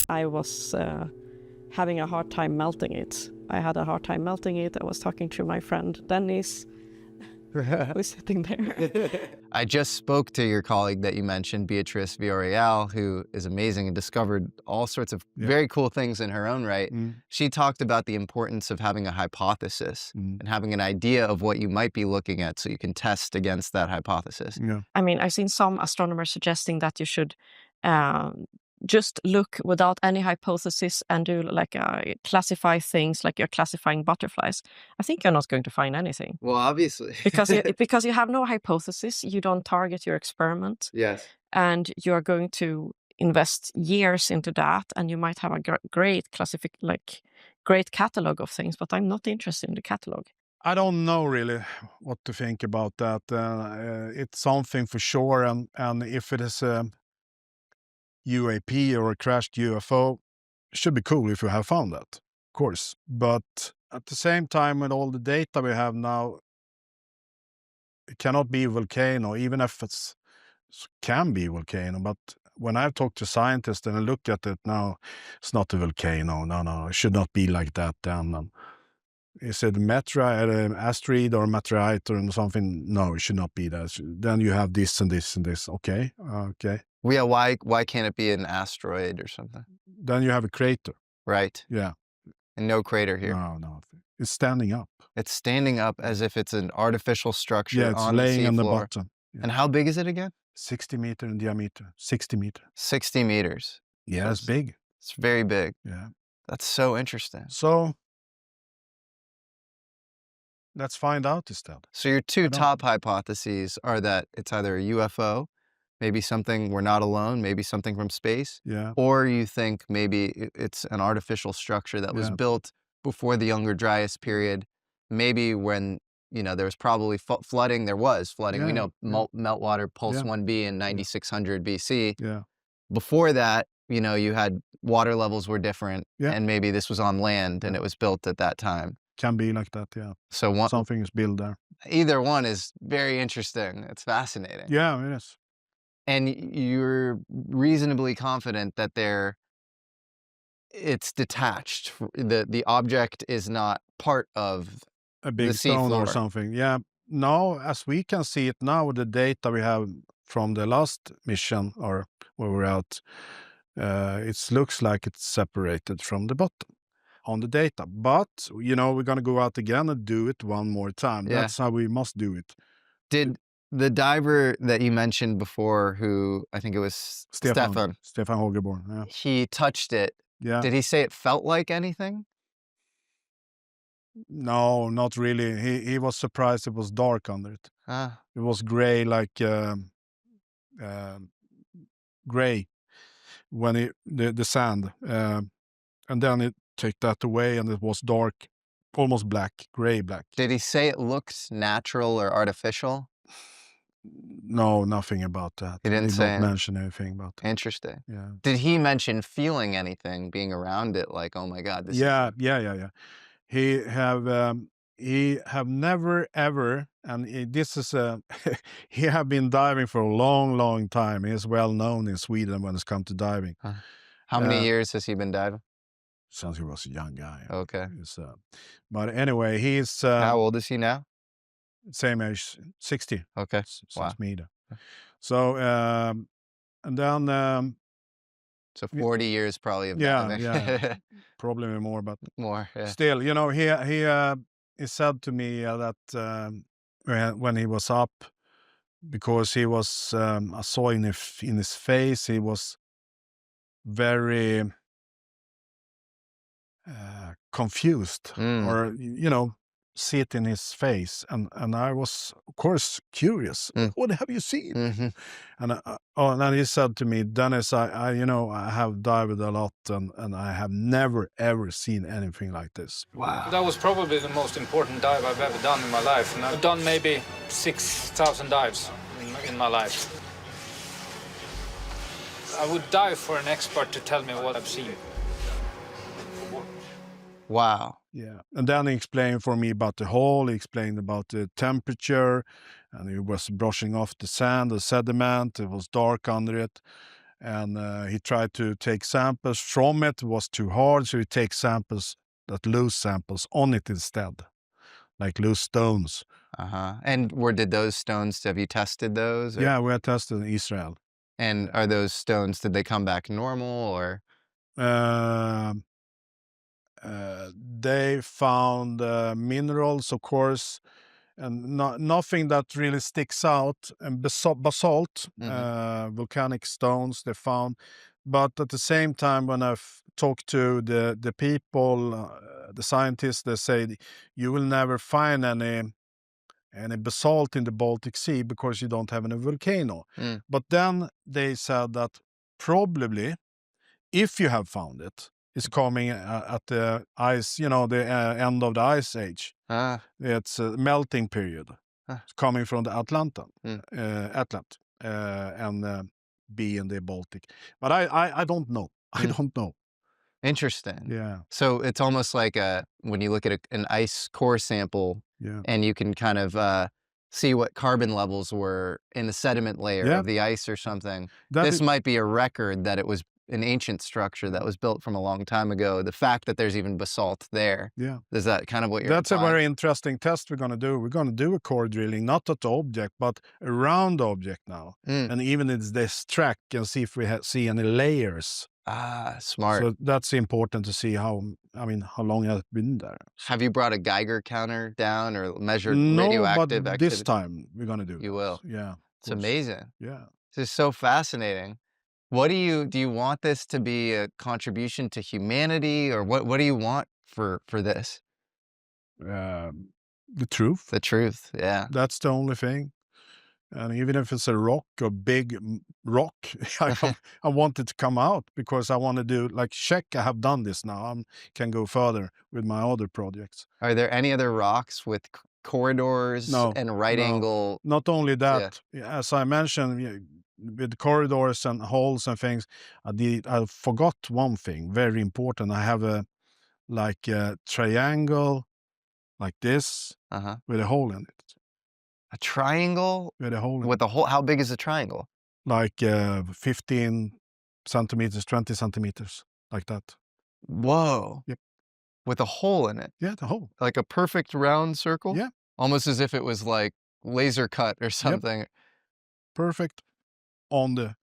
I was having a hard time melting it. I had a hard time melting it. I was talking to my friend Dennis, who was sitting there. I just spoke to your colleague that you mentioned, Beatrice Villarreal, who is amazing and discovered all sorts of very cool things in her own right. She talked about the importance of having a hypothesis and having an idea of what you might be looking at so you can test against that hypothesis. I mean, I've seen some astronomers suggesting that you should just look without any hypothesis and do like classify things like you're classifying butterflies. I think you're not going to find anything. Well, obviously. because you have no hypothesis, you don't target your experiment. Yes. And you're going to invest years into that, and you might have a great great catalog of things, but I'm not interested in the catalog. I don't know really what to think about that. It's something for sure, and if it is a UAP or a crashed UFO, it should be cool if you have found that, of course. But at the same time, with all the data we have now, it cannot be a volcano, even if it can be a volcano. But when I've talked to scientists and I look at it now, it's not a volcano. No, it should not be like that then. Is it an asteroid or a meteorite or something? No, it should not be that. Then you have this and this and this. Okay. Yeah, why can't it be an asteroid or something? Then you have a crater. Right. Yeah. And no crater here. No. It's standing up. It's standing up as if it's an artificial structure it's on laying the on the seafloor. bottom. Yeah. And how big is it again? 60 meter in diameter. 60 meter. 60 meters. Yeah, it's big. It's very big. Yeah. That's so interesting. So let's find out instead. So your two top hypotheses are that it's either a UFO, maybe something we're not alone, maybe something from space, or you think maybe it's an artificial structure that was built before the Younger Dryas period, maybe when, there was probably flooding. There was flooding. Yeah, we know meltwater pulse 1b in 9600 BC. Yeah. Before that, you had water levels were different, and maybe this was on land and it was built at that time. Can be like that, yeah. So something is built there. Either one is very interesting. It's fascinating. Yeah, it is. And you're reasonably confident that it's detached. The object is not part of a big stone or something. Yeah. No, as we can see it now, with the data we have from the last mission or where we're out, it looks like it's separated from the bottom on the data. But, we're going to go out again and do it one more time. Yeah. That's how we must do it. Did the diver that you mentioned before, who I think it was Stefan Hogerborn, he touched it. Yeah. Did he say it felt like anything? No, not really. He was surprised it was dark under it. It was gray, like gray when the sand, and then it took that away and it was dark, almost black, gray-black. Did he say it looked natural or artificial? No, nothing about that. He didn't mention anything about that. Interesting. Yeah. Did he mention feeling anything, being around it, like, oh my God, this yeah. He have never ever, and this is he have been diving for a long time. He is well known in Sweden when it's come to diving. How many years has he been diving? Since he was a young guy. Okay. But anyway, he's how old is he now? Same age, 60. Okay. Wow. So and then so 40 years probably of diving. Yeah. Probably more, but more. Yeah. Still, he said to me that when he was up, because he was I saw in his face he was very confused, or see it in his face, and I was of course curious. What have you seen? And then he said to me, Dennis, I have dived a lot, and I have never ever seen anything like this. Wow. That was probably the most important dive I've ever done in my life, and I've done maybe 6,000 dives in my life. I would dive for an expert to tell me what I've seen. Wow. Yeah. And then he explained for me about the hole, he explained about the temperature, and he was brushing off the sand, the sediment, it was dark under it. And he tried to take samples from it. It was too hard, so he takes samples, that loose samples, on it instead, like loose stones. And did those stones, have you tested those? Yeah, we had tested in Israel. And are those stones, did they come back normal, or? They found minerals, of course, and nothing that really sticks out. And basalt, volcanic stones they found. But at the same time, when I've talked to the people, the scientists, they say you will never find any basalt in the Baltic Sea because you don't have any volcano. But then they said that probably, if you have found it, it's coming at the ice, the end of the ice age. It's a melting period. It's coming from the Atlant, and be in the Baltic. But I don't know. I don't know. Interesting. Yeah. So it's almost like when you look at an ice core sample, and you can kind of see what carbon levels were in the sediment layer of the ice or something. This might be a record that it was an ancient structure that was built from a long time ago. The fact that there's even basalt there. Yeah. Is that kind of what you're That's implying? a very interesting test we're going to do. We're going to do a core drilling, not at the object, but around the object now. And even in this track, and see if we see any layers. Smart. So that's important to see how long it's been there. Have you brought a Geiger counter down or measured No, radioactive but activity? this time we're going to do You will? Yeah. It's amazing. Yeah. This is so fascinating. What do you want this to be a contribution to humanity, or what do you want for this? The truth. The truth, yeah. That's the only thing. And even if it's a rock, a big rock, I want it to come out because I want to do, like check, I have done this now. I can go further with my other projects. Are there any other rocks with corridors and right angle? Not only that, as I mentioned, with corridors and holes and things, I forgot one thing, very important. I have a triangle like this with a hole in it. A triangle? With a hole in it. With a hole? How big is a triangle? Like 15 centimeters, 20 centimeters, like that. Whoa. Yep. With a hole in it? Yeah, the hole. Like a perfect round circle? Yeah. Almost as if it was like laser cut or something. Yep. Perfect on the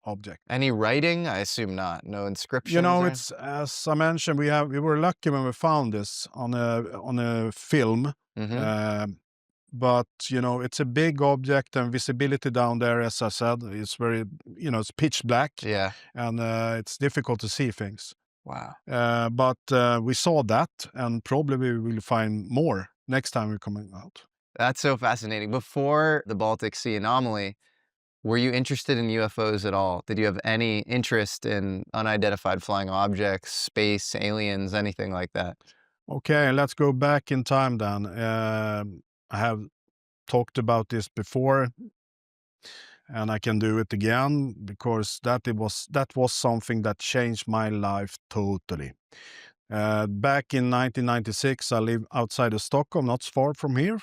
object. Any writing? I assume not. No inscriptions? It's, as I mentioned, we were lucky when we found this on a film. But it's a big object, and visibility down there, as I said, is very, it's pitch black. Yeah. And it's difficult to see things. Wow. But we saw that, and probably we will find more next time we're coming out. That's so fascinating. Before the Baltic Sea anomaly, were you interested in UFOs at all? Did you have any interest in unidentified flying objects, space, aliens, anything like that? Okay, let's go back in time then. I have talked about this before, and I can do it again because that was something that changed my life totally. Back in 1996, I lived outside of Stockholm, not far from here,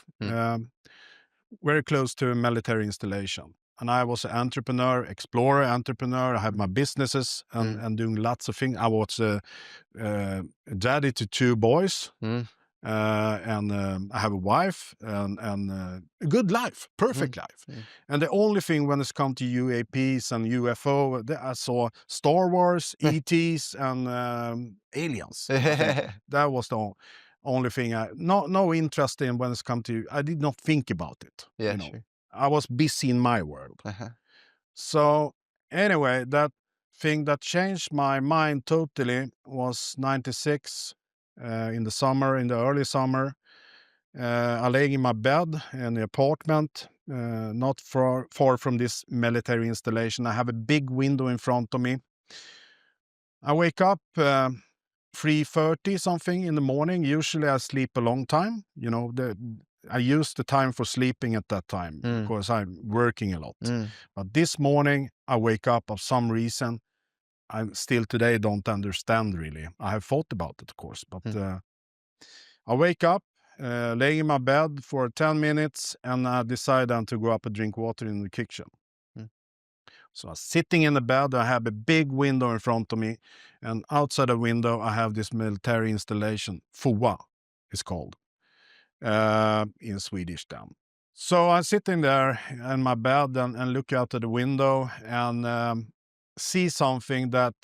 very close to a military installation. And I was an entrepreneur, explorer, entrepreneur. I had my businesses and doing lots of things. I was a daddy to 2 boys. And I have a wife and a good life, perfect life. And the only thing when it's come to UAPs and UFO, I saw Star Wars, ETs, and aliens. That was the only thing no interest in when it's come to. I did not think about it. Yeah, sure. I was busy in my world. So anyway, that thing that changed my mind totally was 96. In the early summer, I lay in my bed in the apartment, not far from this military installation. I have a big window in front of me. I wake up 3:30 something in the morning. Usually I sleep a long time. I use the time for sleeping at that time because I'm working a lot. But this morning I wake up of some reason. I still today don't understand really. I have thought about it, of course, but I wake up, lay in my bed for 10 minutes, and I decide then to go up and drink water in the kitchen. So I'm sitting in the bed, I have a big window in front of me, and outside the window I have this military installation, FOA it's called, in Swedish then. So I'm sitting there in my bed and look out of the window and see something that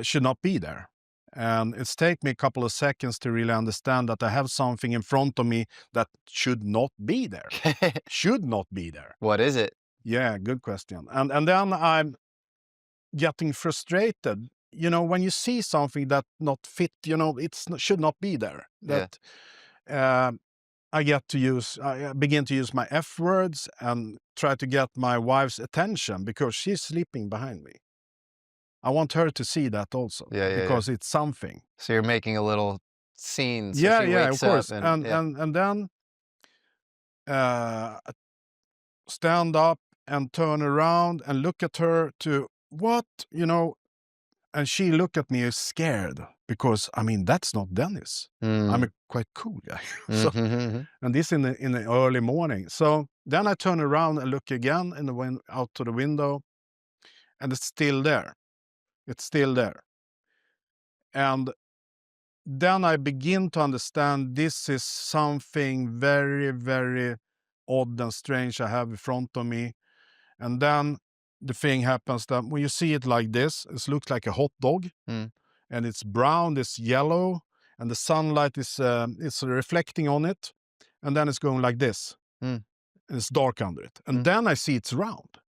should not be there. And it's taken me a couple of seconds to really understand that I have something in front of me that should not be there. Should not be there. What is it? Yeah, good question. And then I'm getting frustrated. You know, when you see something that not fit, you know, should not be there. That I begin to use my F words and try to get my wife's attention because she's sleeping behind me. I want her to see that also, because it's something. So you're making a little scene. So Yeah, she yeah, wakes of course. up And then stand up and turn around and look at her to what, you know, and she looked at me scared because, I mean, that's not Dennis. I'm a quite cool guy. So, and this in the early morning. So then I turn around and look again out to the window, and it's still there. It's still there. And then I begin to understand this is something very, very odd and strange I have in front of me. And then the thing happens that when you see it like this, it looks like a hot dog, and it's brown, it's yellow, and the sunlight is reflecting on it, and then it's going like this, and it's dark under it. And then I see it's round.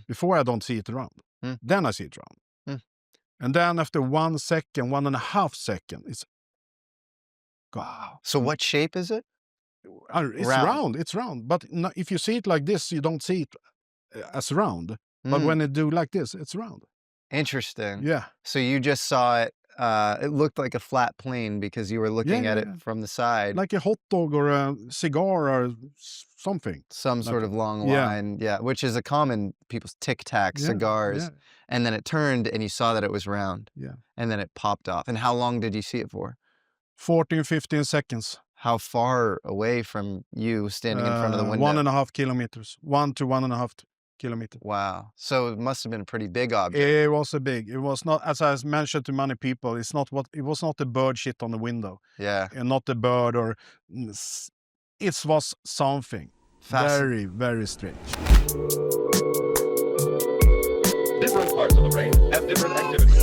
Before I don't see it round. Then I see it round. And then after 1 second, 1.5 seconds, it's wow. So what shape is it? It's round. It's round. But if you see it like this, you don't see it as round. But when it do like this, it's round. Interesting. Yeah. So you just saw it. It looked like a flat plane because you were looking at it from the side. Like a hot dog or a cigar or something. Some sort of long line. Yeah. Which is a common, people's Tic Tac cigars. Yeah. And then it turned and you saw that it was round. Yeah. And then it popped off. And how long did you see it for? 14, 15 seconds. How far away from you standing in front of the window? 1.5 kilometers. 1 to 1.5 kilometers. Wow. So it must have been a pretty big object. It was it was not, as I mentioned to many people, it was not a bird shit on the window. Yeah. And not a bird it was something very, very strange. Different parts of the brain have different activities.